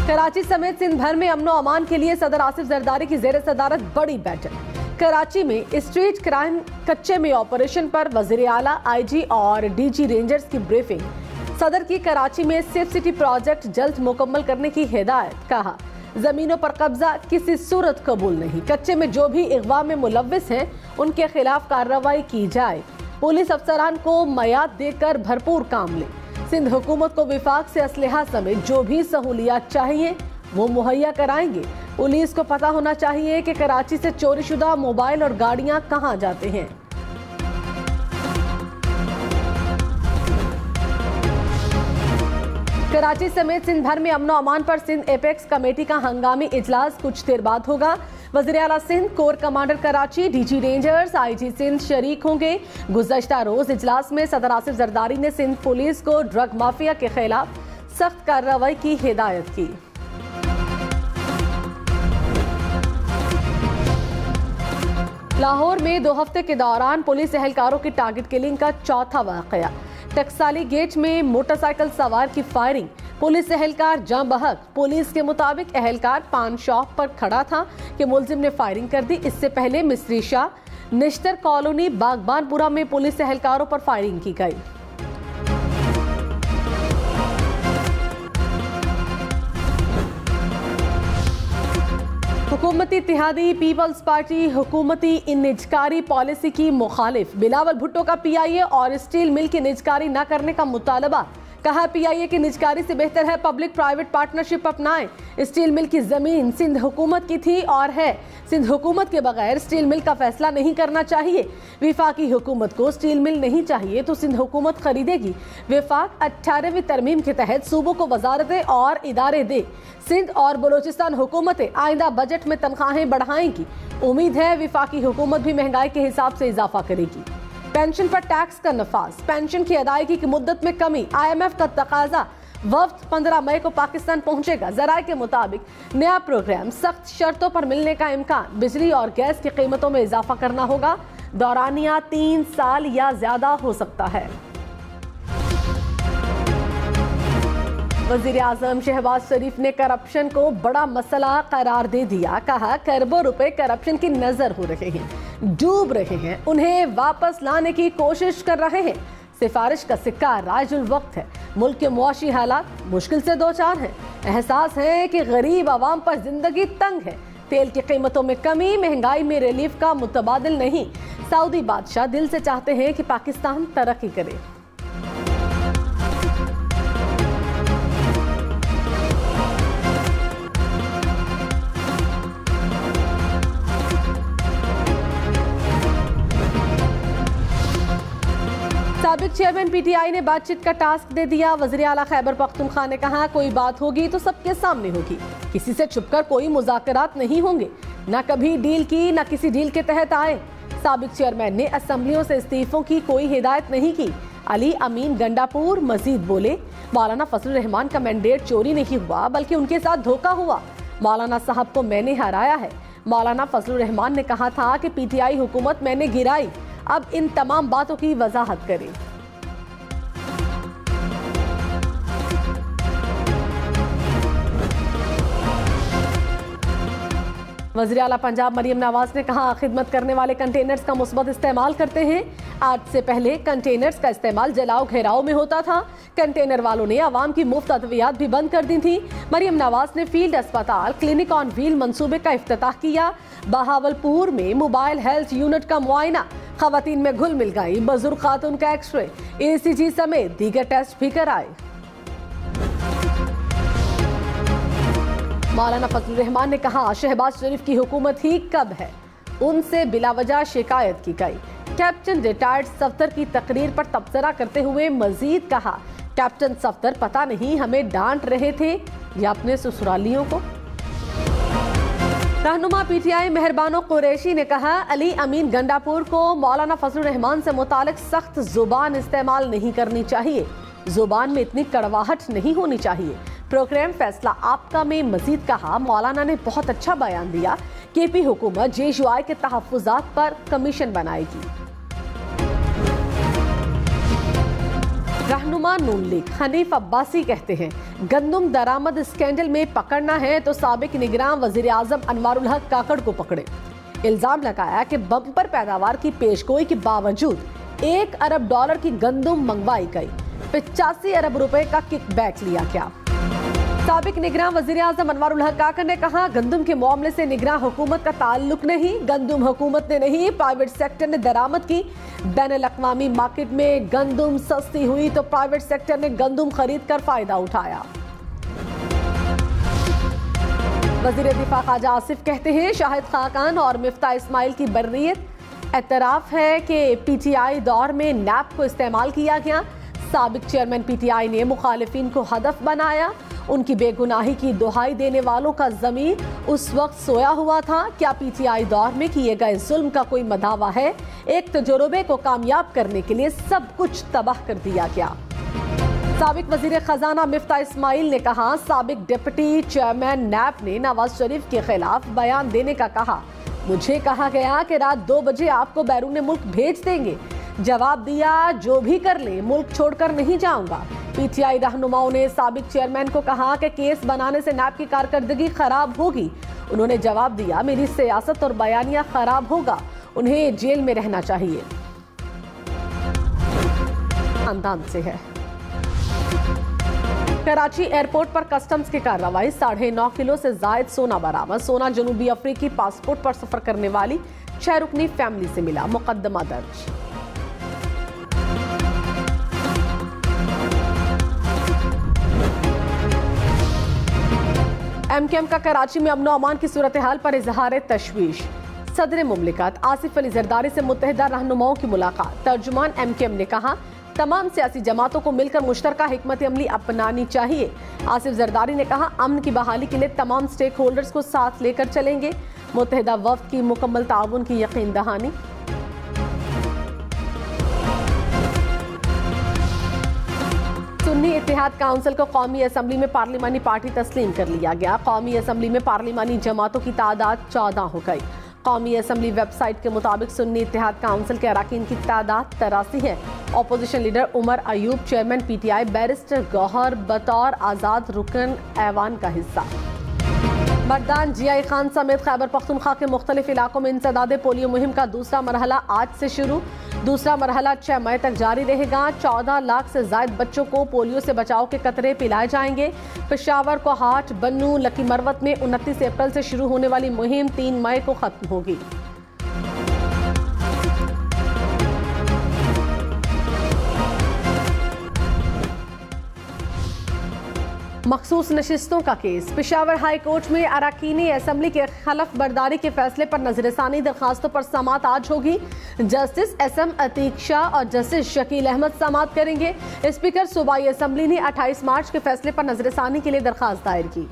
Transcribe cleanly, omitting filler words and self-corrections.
कराची समेत सिंध भर में अमनो अमान के लिए सदर आसिफ जरदारी की जेर सदारत बड़ी बैठक। कराची में स्ट्रीट क्राइम कच्चे में ऑपरेशन पर वजीर आला, आईजी और डीजी रेंजर्स की ब्रीफिंग। सदर की कराची में सेफ सिटी प्रोजेक्ट जल्द मुकम्मल करने की हिदायत। कहा, जमीनों पर कब्जा किसी सूरत कबूल नहीं। कच्चे में जो भी अगवा में मुलव्विस हैं उनके खिलाफ कार्रवाई की जाए। पुलिस अफसरान को मयाद देकर भरपूर काम ले। सिंध हुकूमत को विफाक से असलहा समेत जो भी सहूलियात चाहिए वो मुहैया कराएंगे। पुलिस को पता होना चाहिए कि कराची से चोरीशुदा मोबाइल और गाड़ियां कहां जाते हैं। कराची समेत सिंध भर में अमनो अमान पर सिंध एपेक्स कमेटी का हंगामी इजलास कुछ देर बाद होगा। वज़ीर आला Sindh, core commander Karachi, DG rangers, IG Sindh शरीक होंगे। गुज़श्ता रोज इजलास में सदर आसिफ जरदारी ने सिंध पुलिस को ड्रग माफिया के खिलाफ सख्त कार्रवाई की हिदायत की। लाहौर में 2 हफ्ते के दौरान पुलिस एहलकारों की टारगेट किलिंग का चौथा वाकया। टकसाली गेट में मोटरसाइकिल सवार की फायरिंग, पुलिस एहलकार जाँ बहक। पुलिस के मुताबिक एहलकार पान शॉप पर खड़ा था कि मुलजिम ने फायरिंग कर दी। इससे पहले मिस्त्री शाह, निश्तर कॉलोनी, बागबानपुरा में पुलिस एहलकारों पर फायरिंग की गई। हुकूमती इत्तेहादी पीपल्स पार्टी हुकूमती इन निजकारी पॉलिसी की मुखालिफ। बिलावल भुट्टो का पीआईए और स्टील मिल की निजकारी न करने का मुतालबा। कहा, पीआईए की निजकारी से बेहतर है पब्लिक प्राइवेट पार्टनरशिप अपनाएं। स्टील मिल की जमीन सिंध हुकूमत की थी और है। सिंध हुकूमत के बगैर स्टील मिल का फैसला नहीं करना चाहिए। विफाकी हुकूमत को स्टील मिल नहीं चाहिए तो सिंध हुकूमत खरीदेगी। विफाक 18वीं तरमीम के तहत सूबों को वजारतें और इदारे दे। सिंध और बलोचिस्तान हुकूमतें आइंदा बजट में तनख्वाहें बढ़ाएंगी। उम्मीद है विफाकी हुकूमत भी महंगाई के हिसाब से इजाफा करेगी। पेंशन पर टैक्स का नफाज, पेंशन की अदायगी की मुद्दत में कमी। IMF का तकाजा, वफ्द 15 मई को पाकिस्तान पहुंचेगा। जराये के मुताबिक नया प्रोग्राम, सख्त शर्तों पर मिलने का इम्कान। बिजली और गैस की कीमतों में इजाफा करना होगा। दौरानिया 3 साल या ज्यादा हो सकता है। वज़ीर आज़म शहबाज शरीफ ने करप्शन को बड़ा मसला करार दे दिया। कहा, खरबों रुपए करप्शन की नजर हो रहे हैं, डूब रहे हैं, उन्हें वापस लाने की कोशिश कर रहे हैं। सिफारिश का सिक्का राजुल वक्त है। मुल्क के मुआशी हालात मुश्किल से 2-4 हैं। एहसास है कि गरीब आवाम पर जिंदगी तंग है। तेल की कीमतों में कमी, महंगाई में रिलीफ का मुतबादिल नहीं। सऊदी बादशाह दिल से चाहते हैं कि पाकिस्तान तरक्की करे। साबिक चेयरमैन PTI ने बातचीत का टास्क दे दिया। वज़ीर आला खैबर पख्तूनख्वा ने कहा, कोई बात होगी तो सबके सामने होगी, किसी से छुपकर कोई मुज़ाकरात नहीं होंगे। न कभी डील की, न किसी डील के तहत आए। साबिक चेयरमैन ने असेंबलियों से इस्तीफों की कोई हिदायत नहीं की। अली अमीन गंडापुर मजीद बोले, मौलाना फजलुर रहमान का मैंडेट चोरी नहीं हुआ बल्कि उनके साथ धोखा हुआ। मौलाना साहब को मैंने हराया है। मौलाना फजलुर रहमान ने कहा था कि PTI हुकूमत मैंने गिराई। अब इन तमाम बातों की वजाहत करें। वज़ीर आला पंजाब मरियम नवाज ने कहा, खिदमत करने वाले कंटेनर्स का मुस्बत इस्तेमाल करते हैं। आज से पहले कंटेनर्स का इस्तेमाल जलाओ घेराव में होता था। कंटेनर वालों ने आवाम की मुफ्त अद्वियात भी बंद कर दी थी। मरियम नवाज ने फील्ड अस्पताल क्लिनिक ऑन व्हील मंसूबे का इफ्तिताह किया। बहावलपुर में मोबाइल हेल्थ यूनिट का मुआयना, खवातीन में घुल मिल गई। बुजुर्ग खातून का एक्सरे, ECG समेत दीगर टेस्ट भी कराए। मौलाना फजलुर रहमान ने कहा, शहबाज शरीफ की हुकूमत ही कब है, उनसे बिलावजह शिकायत की गई। कैप्टन रिटायर्ड सफ्दर की तकरीर पर तबसरा करते हुए मजीद कहा, कैप्टन सफ्दर पता नहीं हमें डांट रहे थे या अपने ससुरालियों को। रहनुमा PTI मेहरबानो कुरैशी ने कहा, अली अमीन गंडापुर को मौलाना फजलुर रहमान से मुतालिक सख्त जुबान इस्तेमाल नहीं करनी चाहिए। जुबान में इतनी कड़वाहट नहीं होनी चाहिए। प्रोग्राम फैसला आपका में मजीद कहा, मौलाना ने बहुत अच्छा बयान दिया। KP हुकूमत JUI के तहफ़्फ़ुज़ात पर कमीशन बनाएगी। रहनुमा नून लीग हनीफ अब्बासी कहते हैं गंदम दरामद स्कैंडल में पकड़ना है तो साबिक निगरान वजीर आजम अनवारुल हक काकड़ को पकड़े। इल्जाम लगाया कि बम्पर पैदावार की पेशगोई के बावजूद $1 अरब की गंदम मंगवाई गई, 85 अरब रुपए का किकबैक लिया गया। साबिक निगरान वजीर आजम अनवारुल हक काकड़ ने कहा गंदम के मामले से निगरान हुकूमत का ताल्लुक नहीं, गंदम हुकूमत ने नहीं प्राइवेट सेक्टर ने दरामद की। बैनुल-अक़वामी मार्केट में गंदम सस्ती हुई तो प्राइवेट सेक्टर ने गंदम खरीद कर फायदा उठाया। वजीर दिफा ख्वाजा आसिफ कहते हैं शाहिद खाकान और मिफ्ता इस्माइल की बर्रियत एतराफ है कि PTI दौर में नैप को इस्तेमाल किया गया। साबिक चेयरमैन PTI ने मुखालिफिन को हदफ बनाया। उनकी बेगुनाही की दुहाई देने वालों का ज़मीर उस वक्त सोया हुआ था। क्या PTI दौर में किए गए जुल्म का कोई मदावा है? एक तजुर्बे को कामयाब करने के लिए सब कुछ तबाह कर दिया गया। साबिक वजीर खजाना मिफ्ता इस्माइल ने कहा साबिक डिप्टी चेयरमैन नैप ने नवाज शरीफ के खिलाफ बयान देने का कहा। मुझे कहा गया कि रात 2 बजे आपको बैरून मुल्क भेज देंगे। जवाब दिया जो भी कर ले मुल्क छोड़कर नहीं जाऊंगा। PTI रहनुमाओं ने साबिक चेयरमैन को कहा कि केस बनाने से नैप की कारकर्दगी खराब होगी। उन्होंने जवाब दिया मेरी सियासत और बयानिया खराब होगा, उन्हें जेल में रहना चाहिए। खानदान से है। कराची एयरपोर्ट पर कस्टम्स की कार्रवाई, 9.5 किलो से जायद सोना बरामद। सोना जनूबी अफ्रीकी पासपोर्ट पर सफर करने वाली 6 रुकनी फैमिली से मिला। मुकदमा दर्ज। MKM का कराची में अमनो अमान की सूरत हाल पर इजहार तशवीश। सदर मुमलिकत आसिफ अली जरदारी से मुत्तहिदा रहनुमाओं की मुलाकात। तर्जुमान MKM ने कहा तमाम सियासी जमातों को मिलकर मुश्तरका हिकमत अमली अपनानी चाहिए। आसिफ जरदारी ने कहा अमन की बहाली के लिए तमाम स्टेक होल्डर्स को साथ लेकर चलेंगे। मुत्तहिदा वफ्द की मुकम्मल ताउन की यकीन दहानी। सुन्नी इत्तेहाद काउंसिल को कौमी असम्बली में पार्लिमानी पार्टी तस्लीम कर लिया गया। कौमी असम्बली में पार्लिमानी जमातों की तादाद 14 हो गई। कौमी असम्बली वेबसाइट के मुताबिक सुन्नी इत्तेहाद काउंसिल के अरकान की तादाद 83 है। Opposition leader Umar Ayub chairman PTI barrister Gohar बतौर आज़ाद रुकन ऐवान का हिस्सा। मर्दान GI खान समेत खैबर पख्तूनख्वा के मुख्तलिफ इलाकों में इंसदाद पोलियो मुहिम का दूसरा मरहला आज से शुरू। दूसरा मरहला 6 मई तक जारी रहेगा। 14 लाख से ज्यादा बच्चों को पोलियो से बचाव के कतरे पिलाए जाएंगे। पेशावर, कोहाट, बन्नू, लकी मरवत में 29 अप्रैल से शुरू होने वाली मुहिम 3 मई को खत्म होगी। मखसूस नशिस्तों का केस। पेशावर हाई कोर्ट में अरकानी असम्बली के खलफ बर्दारी के फैसले पर नजरसानी दरखास्तों पर समात आज होगी। जस्टिस SM अतीक शाह और जस्टिस शकील अहमद समात करेंगे। स्पीकर सूबाई असम्बली ने 28 मार्च के फैसले पर नजरसानी के लिए दरखास्त दायर की।